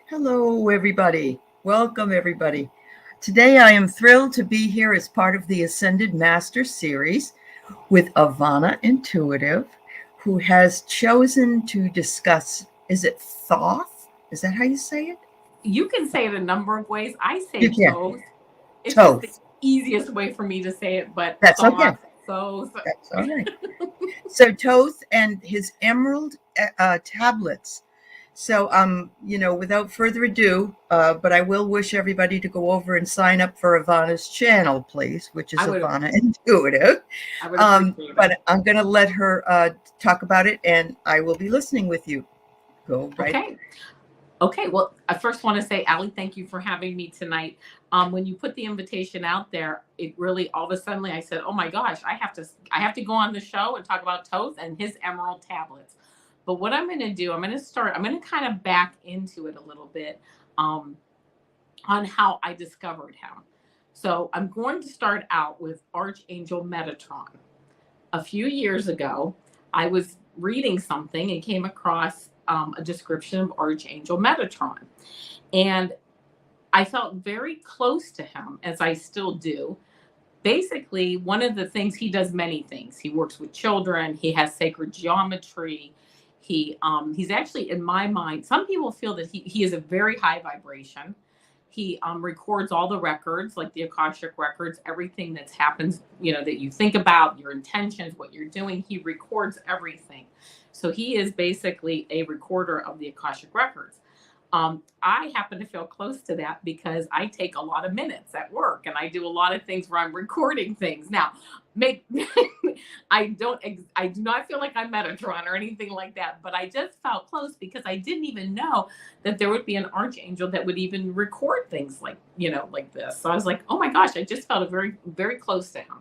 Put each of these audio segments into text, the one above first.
Hello, everybody. Welcome, everybody. Today, I am thrilled to be here as part of the Ascended Master series with Avana Intuitive, who has chosen to discuss, is it Thoth? Is that how you say it? You can say it a number of ways. I You say can. toast. It's just the Thoth. easiest way for me to say it, but That's okay. sauce, so. That's all right. So Thoth and his emerald tablets. So, without further ado, but I will wish everybody to go over and sign up for Ivana's channel, please, which is I would Avana Intuitive. I would appreciate it. But I'm going to let her talk about it, and I will be listening with you. Go right. Okay. Okay. Well, I first want to say, Allie, thank you for having me tonight. When you put the invitation out there, it really all of a sudden I said, "Oh my gosh, I have to go on the show and talk about Thoth and his emerald tablets." But what I'm going to do, I'm going to kind of back into it a little bit um, on how I discovered him. So I'm going to start out with Archangel Metatron. A few years ago, I was reading something and came across a description of Archangel Metatron. And I felt very close to him, as I still do. Basically, one of the things he does many things. He works with children. He has sacred geometry. He's actually, in my mind, some people feel that he is a very high vibration. He records all the records, like the Akashic records, everything that's happens, that you think about, your intentions, what you're doing. He records everything. So he is basically a recorder of the Akashic records. I happen to feel close to that because I take a lot of minutes at work and I do a lot of things where I'm recording things. Now, make I do not feel like I'm Metatron or anything like that, but I just felt close because I didn't even know that there would be an archangel that would even record things like this. So I was like, oh my gosh, I just felt very, very close to him.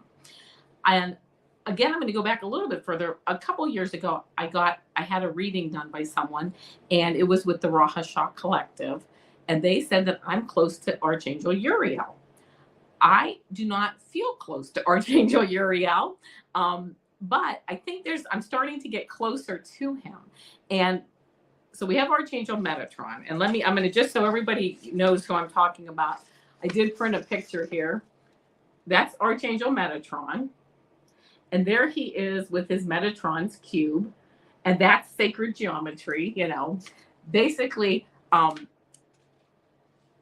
And again, I'm going to go back a little bit further. A couple years ago, I had a reading done by someone, and it was with the Rahashah Collective, and they said that I'm close to Archangel Uriel. I do not feel close to Archangel Uriel, but I think I'm starting to get closer to him. And so we have Archangel Metatron, and I'm going to, just so everybody knows who I'm talking about, I did print a picture here. That's Archangel Metatron. And there he is with his Metatron's cube. And that's sacred geometry, Basically,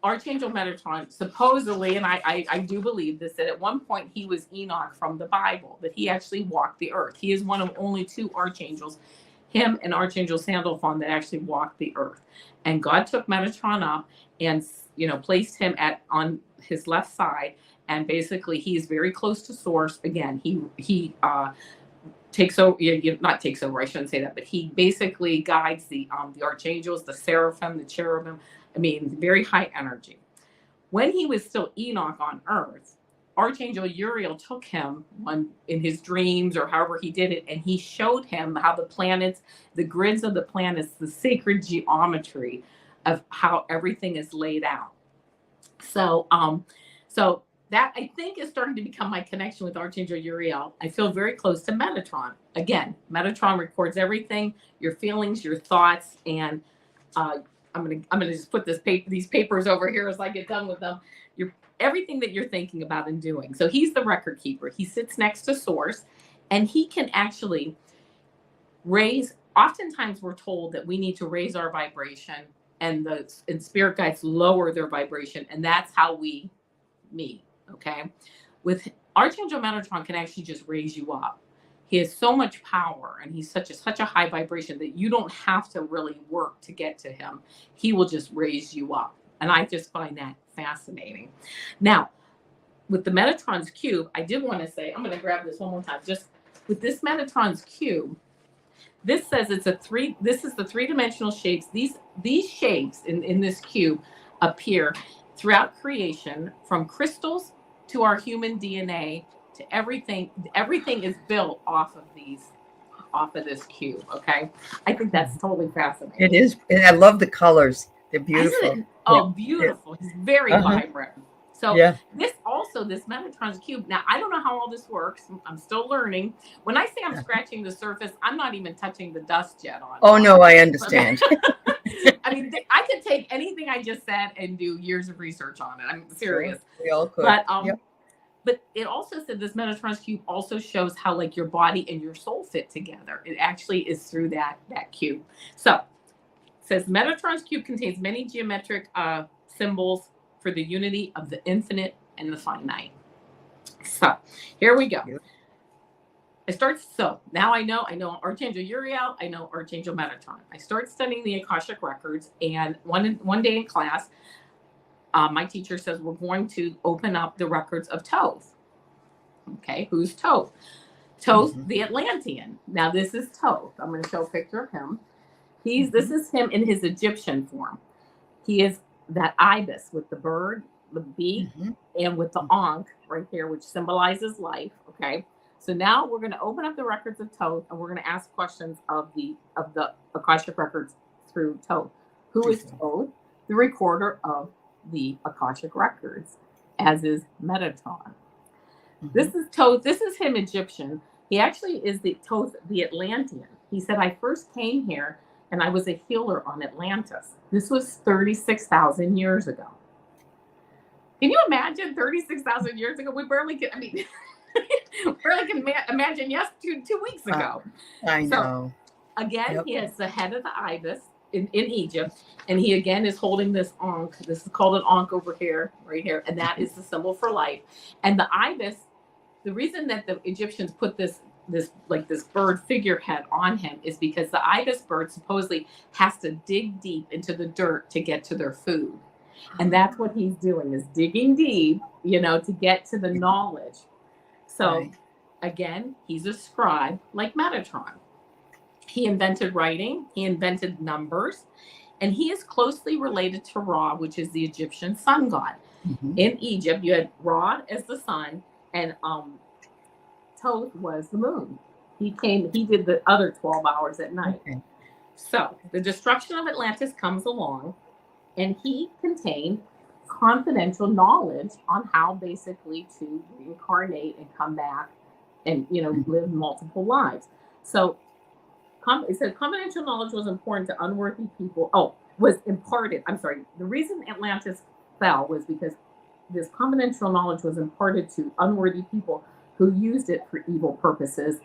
Archangel Metatron, supposedly, and I do believe this, that at one point he was Enoch from the Bible, that he actually walked the earth. He is one of only two archangels, him and Archangel Sandalphon, that actually walked the earth. And God took Metatron up and, placed him on his left side. And basically, he's very close to source. Again, he takes over, not takes over, I shouldn't say that, but he basically guides the archangels, the seraphim, the cherubim. I mean, very high energy. When he was still Enoch on earth, Archangel Uriel took him in his dreams or however he did it, and he showed him how the planets, the grids of the planets, the sacred geometry of how everything is laid out. So that, I think, is starting to become my connection with Archangel Uriel. I feel very close to Metatron. Again, Metatron records everything, your feelings, your thoughts, and I'm gonna just put these papers over here as I get done with them. Everything that you're thinking about and doing. So he's the record keeper. He sits next to Source, and he can actually raise. Oftentimes, we're told that we need to raise our vibration, and spirit guides lower their vibration, and that's how we meet. Okay, with Archangel Metatron can actually just raise you up. He has so much power, and he's such a high vibration that you don't have to really work to get to him. He will just raise you up, and I just find that fascinating. Now, with the Metatron's cube, I did want to say, I'm going to grab this one more time. Just with this Metatron's cube, this says this is the three-dimensional shapes. These shapes in this cube appear throughout creation, from crystals to our human DNA to everything. Everything is built off of this cube. Okay, I think that's totally fascinating. It is, and I love the colors. They're beautiful. Oh, beautiful! Yeah. It's very vibrant. So this Metatron's cube. Now, I don't know how all this works. I'm still learning. When I say I'm scratching the surface, I'm not even touching the dust yet on. Oh no, I understand. I mean, I could take anything I just said and do years of research on it. I'm serious. Sure. We all could. But it also said this Metatron's cube also shows how like your body and your soul fit together. It actually is through that cube. So it says Metatron's cube contains many geometric symbols for the unity of the infinite and the finite. So here we go. So now I know Archangel Uriel, I know Archangel Metatron. I start studying the Akashic records, and one day in class, my teacher says we're going to open up the records of Thoth. Okay, who's Thoth? Thoth, the Atlantean. Now this is Thoth. I'm going to show a picture of him. This is him in his Egyptian form. He is that ibis with the bird, the beak, and with the ankh right here, which symbolizes life. Okay, so now we're going to open up the records of Thoth, and we're going to ask questions of the Akashic records through Thoth. Who is Thoth? The recorder of the Akashic records, as is Metatron. This is Thoth. This is him Egyptian. He actually is the Thoth, the Atlantean. He said, I first came here and I was a healer on Atlantis. This was 36,000 years ago. Can you imagine 36,000 years ago? We barely can, barely can imagine 2 weeks ago. I know. So, again, he is the head of the ibis in Egypt, and he again is holding this ankh. This is called an ankh over here, right here, and that is the symbol for life. And the ibis, the reason that the Egyptians put this bird figurehead on him is because the ibis bird supposedly has to dig deep into the dirt to get to their food. And that's what he's doing, is digging deep, to get to the knowledge. So again, he's a scribe like Metatron. He invented writing, he invented numbers, and he is closely related to Ra, which is the Egyptian sun god. In Egypt, you had Ra as the sun, and Thoth was the moon. He did the other 12 hours at night. So the destruction of Atlantis comes along, and he contained confidential knowledge on how basically to reincarnate and come back and live multiple lives. So it said confidential knowledge was important to unworthy people. Was imparted. I'm sorry. The reason Atlantis fell was because this confidential knowledge was imparted to unworthy people who used it for evil purposes.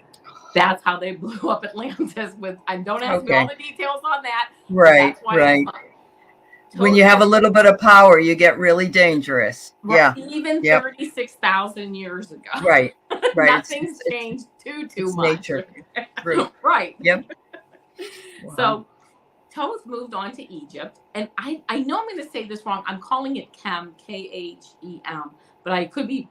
That's how they blew up Atlantis. I don't ask me all the details on that. Right. When you have a little bit of power, you get really dangerous. Even 36,000 years ago. Right. Nothing's changed too much. Nature. Right. Yep. Wow. So Thoth moved on to Egypt, and I know I'm going to say this wrong. I'm calling it Khem, Khem, but I could be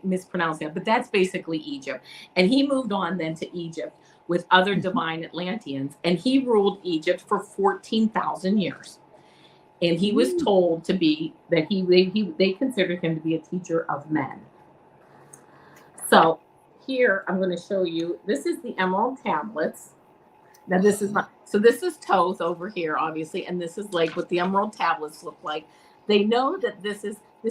mispronouncing it. But that's basically Egypt. And he moved on then to Egypt with other divine Atlanteans, and he ruled Egypt for 14,000 years. And he was told to be that they considered him to be a teacher of men. So here I'm going to show you. This is the Emerald tablets. Now this is this is Thoth over here, obviously, and this is like what the Emerald tablets look like. They know that this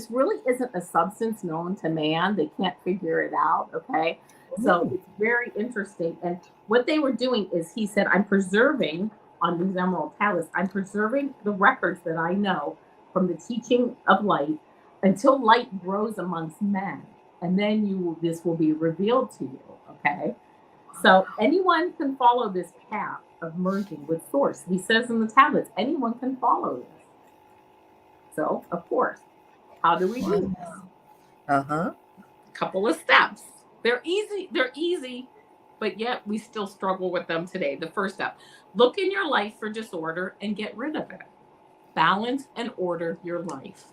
really isn't a substance known to man. They can't figure it out. Okay, so it's very interesting. And what they were doing is, he said, I'm preserving. On these Emerald tablets, I'm preserving the records that I know from the teaching of light until light grows amongst men, and then this will be revealed to you. Okay, so anyone can follow this path of merging with Source. He says in the tablets, anyone can follow this. So, of course, how do we do this? Couple of steps. They're easy. But yet we still struggle with them today. The first step, look in your life for disorder and get rid of it. Balance and order your life.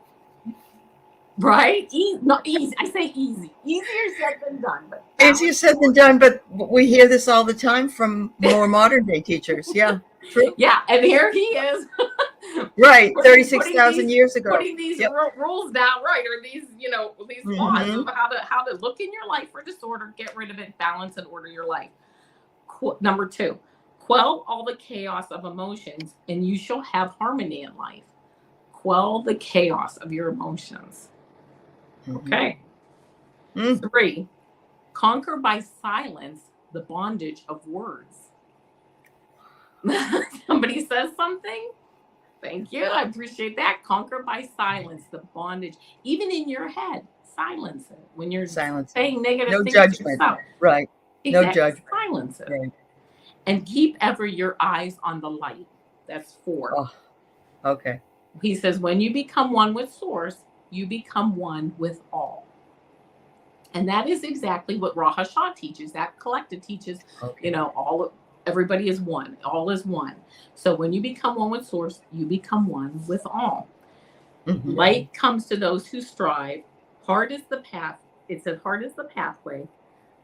Right? Not easy. I say easy. Easier said than done. But easier said than done, but we hear this all the time from more modern day teachers. Yeah. True. Yeah, and here he is. Right, 36,000 years ago. Putting these rules down, right, or these laws of how to look in your life for disorder, get rid of it, balance and order your life. Number 2, quell all the chaos of emotions, and you shall have harmony in life. Quell the chaos of your emotions. Okay. 3, conquer by silence the bondage of words. Somebody says something, Thank you. I appreciate that. Conquer by silence, the bondage, even in your head. Silence it when you're Silence. saying negative No things to judgment. yourself. Right. No Exactly. judgment. Silence it. Right. And keep ever your eyes on the light. That's 4. Oh, okay. He says, when you become one with source, you become one with all. And that is exactly what Rosh Hashanah teaches. That collective teaches, Okay. Everybody is one. All is one. So when you become one with source, you become one with all. Mm-hmm. Light comes to those who strive. Hard is the path. It says hard is the pathway,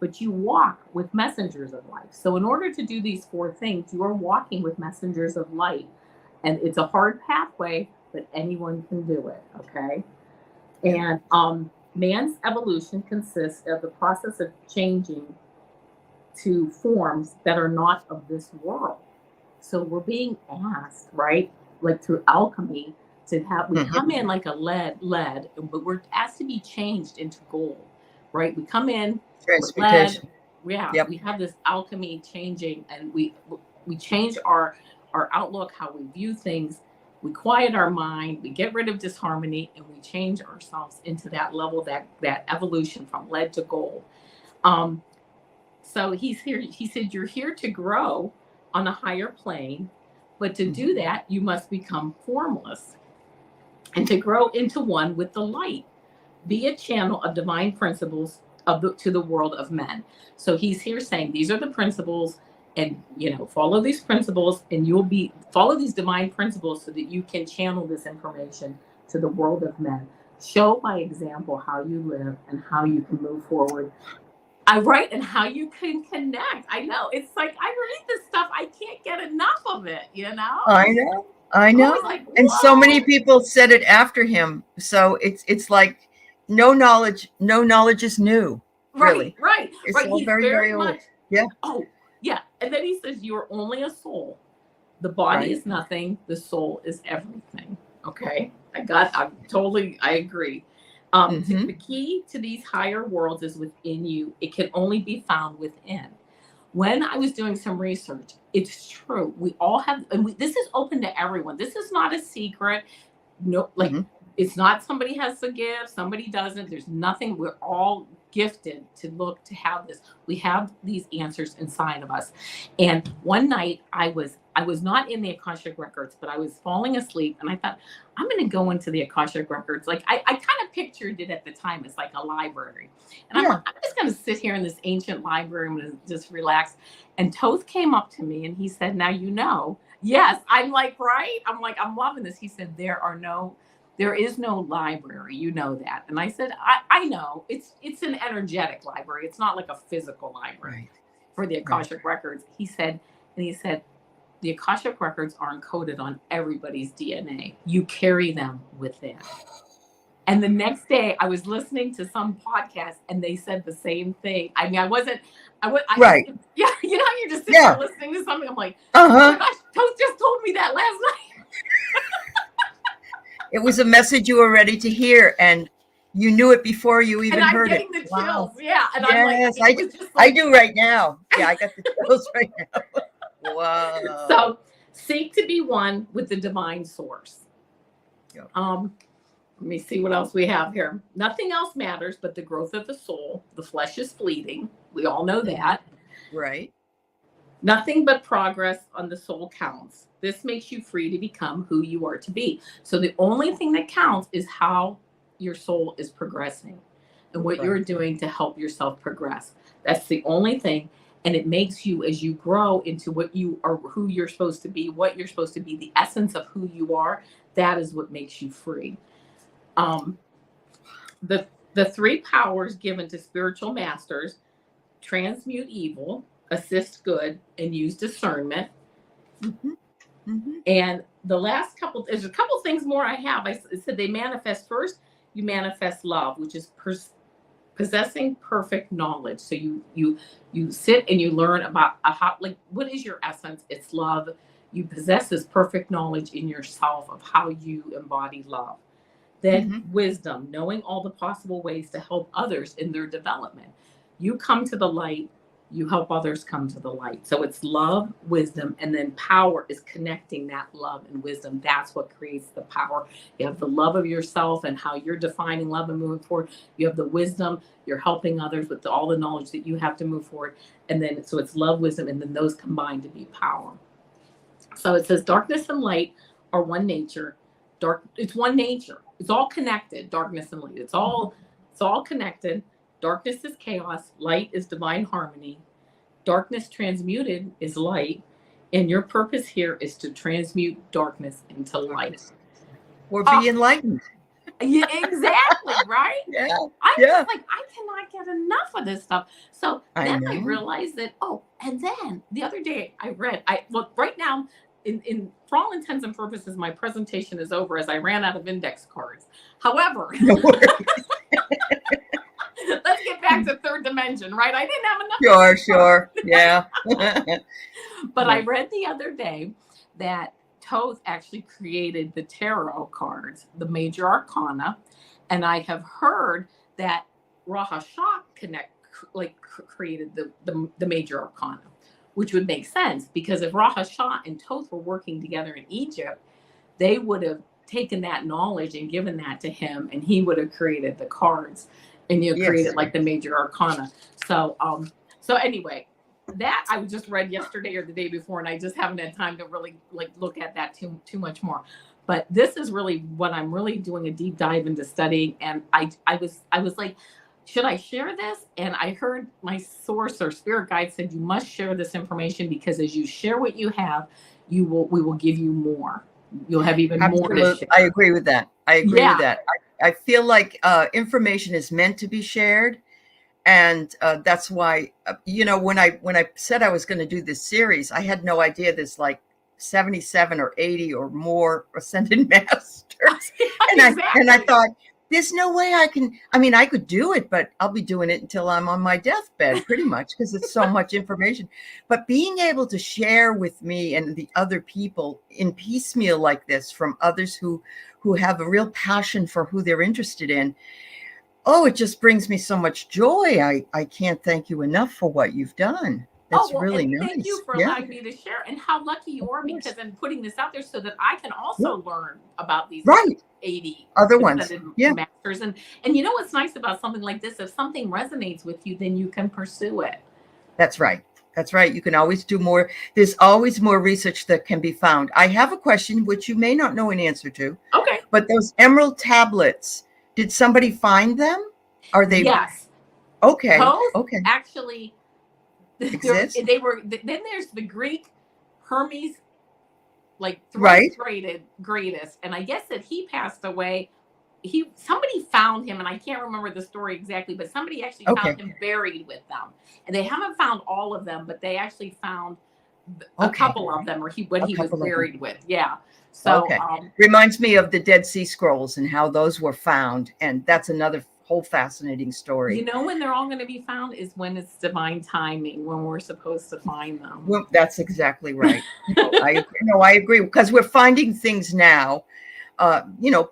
but you walk with messengers of life. So in order to do these 4 things, you are walking with messengers of light. And it's a hard pathway, but anyone can do it. Okay. And man's evolution consists of the process of changing to forms that are not of this world. So we're being asked, right, like through alchemy, to have, we come in like a lead, but we're asked to be changed into gold, right? We come in with lead. Yeah, Yep. We have this alchemy changing, and we change our outlook, how we view things. We quiet our mind, we get rid of disharmony, and we change ourselves into that level, that evolution from lead to gold. So he's here. He said, you're here to grow on a higher plane, but to do that, you must become formless and to grow into one with the light. Be a channel of divine principles to the world of men. So he's here saying these are the principles, and follow these principles, and follow these divine principles so that you can channel this information to the world of men. Show by example how you live and how you can move forward. And how you can connect. I know. It's like I read this stuff, I can't get enough of it, I know. Like, and so many people said it after him. So it's like no knowledge is new. Really. Right. It's all He's very much. old. Yeah. Oh, yeah. And then he says, you're only a soul. The body is nothing. The soul is everything. Okay. I agree. The key to these higher worlds is within you. It can only be found within. When I was doing some research, it's true. We all have, and this is open to everyone. This is not a secret. No, it's not somebody has a gift, somebody doesn't. There's nothing. We're all gifted to have this. We have these answers inside of us. And one night I was not in the Akashic Records, but I was falling asleep, and I thought, I'm going to go into the Akashic Records. Like I kind of pictured it at the time as like a library. And I'm just going to sit here in this ancient library and just relax. And Thoth came up to me and he said, now yes. I'm like, right? I'm loving this. He said, there is no library, you know that. And I said, I know. It's an energetic library. It's not like a physical library for the Akashic Records. He said, the Akashic Records are encoded on everybody's DNA. You carry them within. And the next day I was listening to some podcast and they said the same thing. I mean, yeah, you know, you're just sitting there listening to something. I'm like, oh my gosh, Thoth just told me that last night. It was a message you were ready to hear, and you knew it before you even heard it. And I'm getting the chills. Yeah. And yes, I'm like, I do right now. Yeah, I got the chills right now. Wow. So seek to be one with the divine source. Yep. Let me see what else we have here. Nothing else matters but the growth of the soul. The flesh is fleeting. We all know that. Right. Nothing but progress on the soul counts. This makes you free to become who you are to be. So the only thing that counts is how your soul is progressing and what you're doing to help yourself progress. That's the only thing. And it makes you, as you grow into what you are, who you're supposed to be, what you're supposed to be, the essence of who you are, that is what makes you free. The 3 powers given to spiritual masters: transmute evil, assist good, and use discernment. And the last couple, there's a couple things more I have. I said they manifest first. You manifest love, which is possessing perfect knowledge. So you sit and you learn about what is your essence? It's love. You possess this perfect knowledge in yourself of how you embody love. Then wisdom, knowing all the possible ways to help others in their development. You come to the light you help others come to the light. So it's love, wisdom, and then power is connecting that love and wisdom. That's what creates the power. You have the love of yourself and how you're defining love and moving forward. You have the wisdom, you're helping others with all the knowledge that you have to move forward. And then, so it's love, wisdom, and then those combine to be power. So it says darkness and light are one nature. It's one nature. It's all connected, darkness and light. It's all connected. Darkness is chaos, light is divine harmony. Darkness transmuted is light, and your purpose here is to transmute darkness into light. Or be enlightened. Yeah, exactly, right? Yeah. I'm just like, I cannot get enough of this stuff. So then I realized that, and then the other day I read, right now, for all intents and purposes, my presentation is over as I ran out of index cards. However, let's get back to third dimension, right? I didn't have enough. Sure. Yeah. But I read the other day that Thoth actually created the tarot cards, the major arcana. And I have heard that Rahasha created the major arcana, which would make sense because if Rahasha and Thoth were working together in Egypt, they would have taken that knowledge and given that to him, and he would have created the cards. And created like the major arcana. So anyway, that I just read yesterday or the day before, and I just haven't had time to really look at that too much more. But this is really what I'm really doing a deep dive into studying. And I was like, should I share this? And I heard my source or spirit guide said you must share this information because as you share what you have, we will give you more. You'll have even more to share. I agree with that. With that. I feel like information is meant to be shared. And that's why, when I said I was going to do this series, I had no idea there's like 77 or 80 or more ascended masters. And I thought, there's no way I could do it, but I'll be doing it until I'm on my deathbed, pretty much, because it's so much information. But being able to share with me and the other people in piecemeal like this from others who have a real passion for who they're interested in, it just brings me so much joy. I can't thank you enough for what you've done. That's really nice. Thank you for allowing me to share, and how lucky you are because I'm putting this out there so that I can also learn about these 80 other ones, masters. And you know what's nice about something like this? If something resonates with you, then you can pursue it. That's right. You can always do more. There's always more research that can be found. I have a question which you may not know an answer to. Okay. But those emerald tablets, did somebody find them? Are they? Yes. Okay. Okay. Actually. They were. Then there's the Greek Hermes, greatest, and I guess that he passed away. Somebody found him, and I can't remember the story exactly, but somebody actually found him buried with them, and they haven't found all of them, but they actually found a couple of them, or he was buried with. Yeah. So reminds me of the Dead Sea Scrolls and how those were found, and that's another whole fascinating story. When they're all going to be found is when it's divine timing, when we're supposed to find them. Well, that's exactly right. I agree because we're finding things now,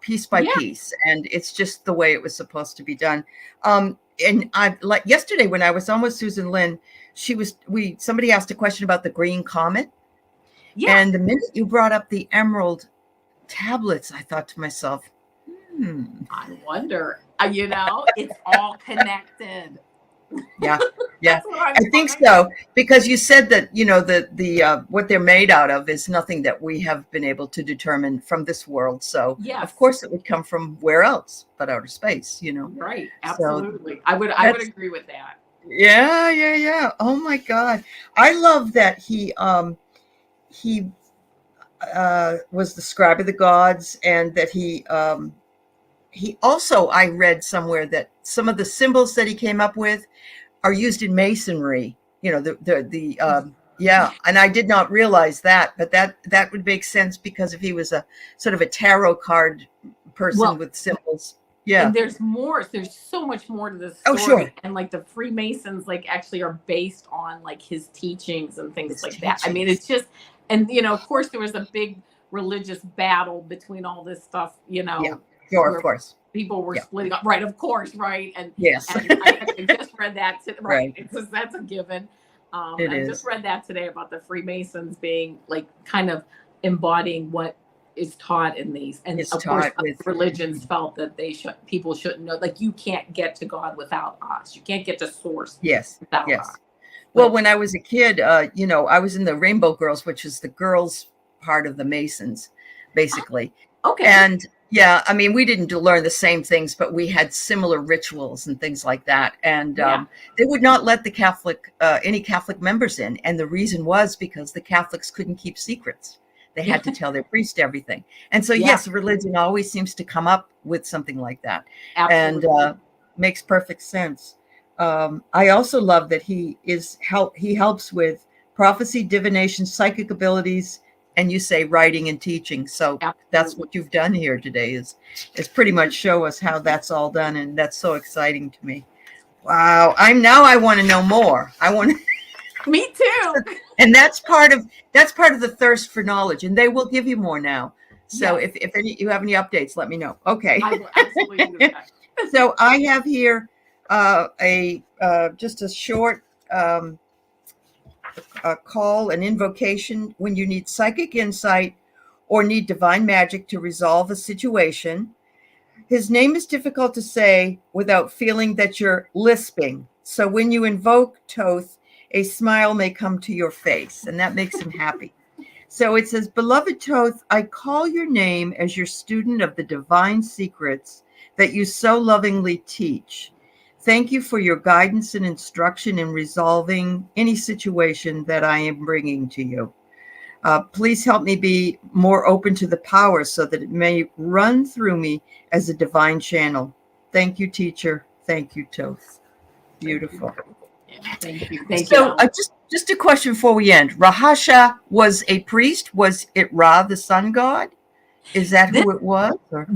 piece by piece, and it's just the way it was supposed to be done. And I yesterday when I was on with Susan Lynn, somebody asked a question about the green comet. Yeah. And the minute you brought up the emerald tablets, I thought to myself, I wonder. It's all connected. Yeah. I think so, because you said that the what they're made out of is nothing that we have been able to determine from this world. So of course it would come from where else but outer space. Right? Absolutely. So I would agree with that. Yeah. Oh my God, I love that he was the scribe of the gods, and that he also, I read somewhere that some of the symbols that he came up with are used in masonry, and I did not realize that, but that would make sense because if he was a sort of a tarot card person with symbols. Yeah. And there's so much more to this story. Oh, sure. And the Freemasons actually are based on his teachings and things that. I mean, it's just, and of course there was a big religious battle between all this stuff, Yeah. Sure, of course. People were splitting up. Right, of course, right. And yes. and I just read that, right, because that's a given. It I just is. read that today about the Freemasons being like kind of embodying what is taught in these, and It's of course taught other with. religions felt that people shouldn't know, like you can't get to God without us, you can't get to source Yes, without us. yes. Well, But when I was a kid, I was in the Rainbow Girls, which is the girls part of the Masons, basically. okay, And yeah, I mean, we didn't learn the same things, but we had similar rituals and things like that. And yeah, they would not let any Catholic members in. And the reason was because the Catholics couldn't keep secrets. They yeah, had to tell their priest everything. And so, yeah, yes, religion always seems to come up with something like that. And absolutely. makes perfect sense. I also love that he helps with prophecy, divination, psychic abilities, and you say writing and teaching. So that's Absolutely. what you've done here today is pretty much show us how that's all done, and that's so exciting to me. Wow, I want to know more. I want Me too. and that's part of the thirst for knowledge, and they will give you more now. So Yes, if you have any updates, let me know. Okay. I will absolutely do that. So I have here a just a short call, an invocation when you need psychic insight or need divine magic to resolve a situation. His name is difficult to say without feeling that you're lisping. So when you invoke Thoth, a smile may come to your face, and that makes him happy. So it says, Beloved Thoth, I call your name as your student of the divine secrets that you so lovingly teach. Thank you for your guidance and instruction in resolving any situation that I am bringing to you. Please help me be more open to the power so that it may run through me as a divine channel. Thank you, teacher. Thank you, Thoth. Beautiful. Thank you. Thank you, So Alan. just a question before we end. Rahasha was a priest. Was it Ra, the sun god? Is that This who it was? Or?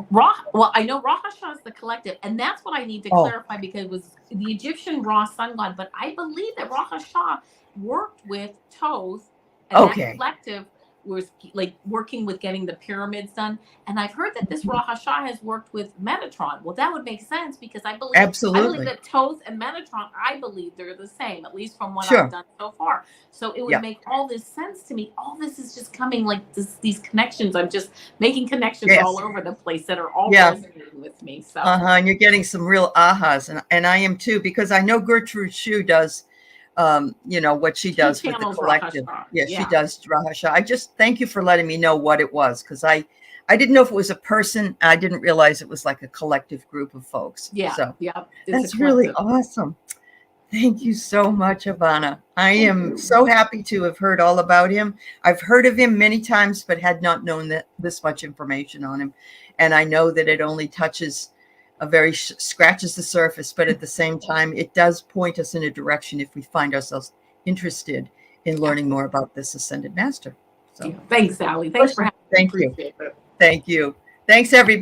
Well, I know Ra Hashanah is the collective, and that's what I need to Oh, clarify because it was the Egyptian Ra sun god, but I believe that Ra Hashanah worked with Thoth, and that okay. collective was like working with getting the pyramids done. And I've heard that this Ra Hashanah has worked with Metatron. Well, that would make sense because I believe Absolutely. that Thoth and Metatron, I believe they're the same, at least from what I've Sure. done so far. So it would Yeah. make all this sense to me. All this is just coming like these connections. I'm just making connections all Yes. over the place that are all Yeah. resonating with me. So And you're getting some real ahas, and I am too, because I know Gertrude Shue does, what she she does with the channels Ra collective. Hashanah. Yeah, she Yeah. does Rahasha. I just thank you for letting me know what it was, because I didn't know if it was a person. I didn't realize it was like a collective group of folks. Yeah. So Yeah. It's a that's really collective. awesome. Thank you so much, Avana. I am so happy to have heard all about him. I've heard of him many times, but had not known that this much information on him. And I know that it only touches scratches the surface, but at the same time, it does point us in a direction if we find ourselves interested in learning more about this ascended master. So, Yeah. Thanks, Sally. Thanks for having me. thank you. Appreciate it. Thank you. Thanks, everybody.